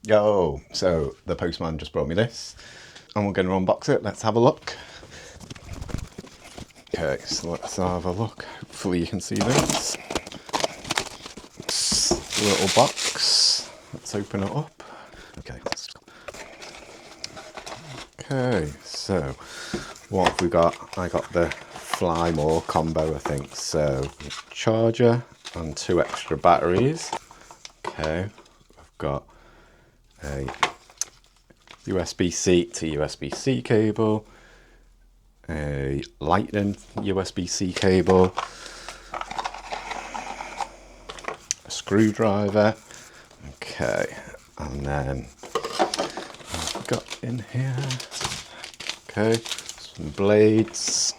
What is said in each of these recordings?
Yo, so the postman just brought me this and we're going to unbox it. Let's have a look. Okay, so let's have a look. Hopefully you can see this. Little box. Let's open it up. Okay, so what have we got? I got the Fly More combo, I think. So charger and 2 extra batteries. Okay, I've got a USB-C to USB-C cable, a Lightning USB-C cable, a screwdriver. Okay, and then I've got in here, okay, some blades,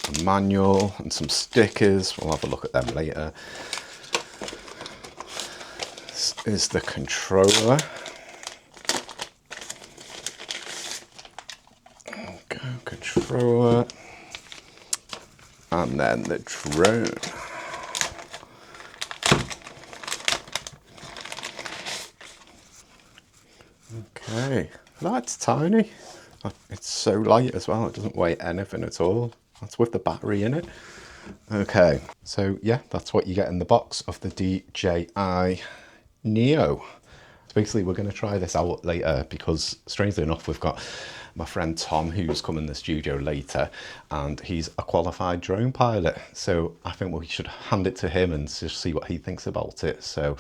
a manual and some stickers. We'll have a look at them later. This is the controller. Okay, controller. And then the drone. Okay, that's tiny. It's so light as well, it doesn't weigh anything at all. That's with the battery in it. Okay, so yeah, that's what you get in the box of the DJI Neo. So basically we're going to try this out later because strangely enough we've got my friend Tom who's come in the studio later and he's a qualified drone pilot. So I think we should hand it to him and just see what he thinks about it. So,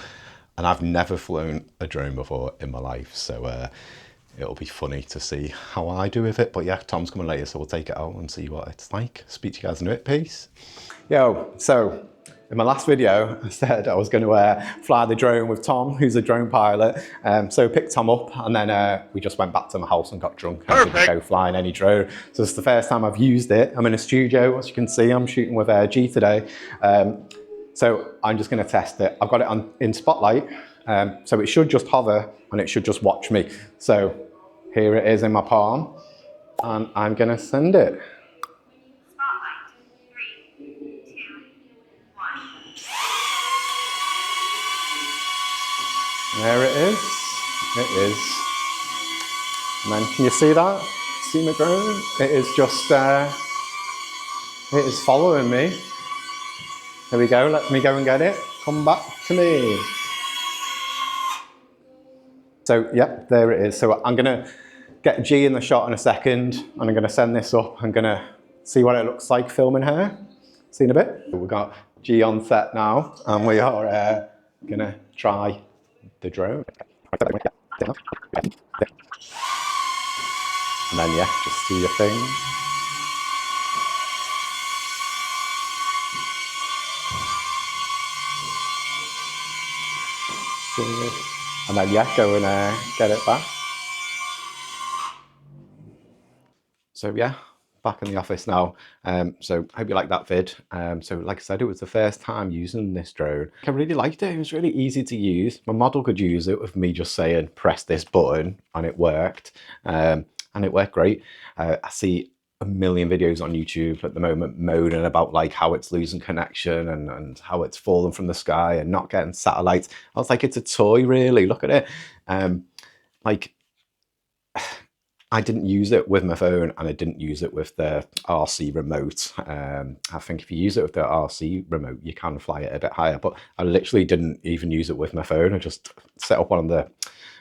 and I've never flown a drone before in my life, so it'll be funny to see how I do with it. But yeah, Tom's coming later, so we'll take it out and see what it's like. Speak to you guys in a bit. Peace. Yo, so in my last video, I said I was going to fly the drone with Tom, who's a drone pilot. So picked Tom up and then we just went back to my house and got drunk. I didn't go flying any drone. So it's the first time I've used it. I'm in a studio, as you can see, I'm shooting with G today. So I'm just going to test it. I've got it on in spotlight, so it should just hover and it should just watch me. So here it is in my palm, and I'm going to send it. Spotlight. 3, 2, 1. There it is. It is. And then can you see that? See my drone? It is just, it is following me. There we go, let me go and get it. Come back to me. So, yep, there it is. So I'm gonna get G in the shot in a second, and I'm gonna send this up. I'm gonna see what it looks like filming her. See in a bit. We've got G on set now, and we are gonna try the drone. And then, yeah, just do your thing. And then yeah, go and get it back. So yeah, back in the office now. So hope you like that vid. So like I said, it was the first time using this drone. I really liked it. It was really easy to use. My model could use it with me just saying press this button, and it worked. And it worked great. I see a million videos on YouTube at the moment moaning about like how it's losing connection and how it's falling from the sky and not getting satellites. I was like, it's a toy really, look at it. Like I didn't use it with my phone and I didn't use it with the RC remote. I think if you use it with the RC remote, you can fly it a bit higher, but I literally didn't even use it with my phone. I just set up one of the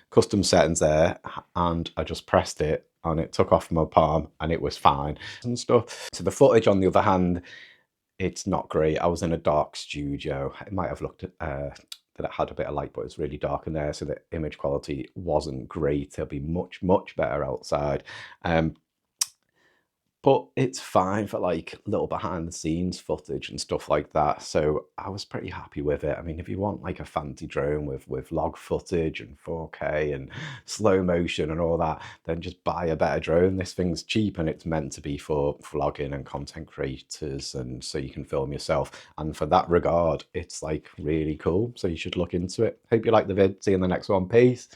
custom settings there and I just pressed it and it took off my palm and it was fine and stuff. So the footage on the other hand, it's not great. I was in a dark studio. It might have looked that it had a bit of light, but it's really dark in there, so the image quality wasn't great. It'll be much, much better outside. But it's fine for like little behind the scenes footage and stuff like that. So I was pretty happy with it. I mean, if you want like a fancy drone with log footage and 4K and slow motion and all that, then just buy a better drone. This thing's cheap and it's meant to be for vlogging and content creators, and so you can film yourself. And for that regard, it's like really cool. So you should look into it. Hope you like the vid. See you in the next one. Peace.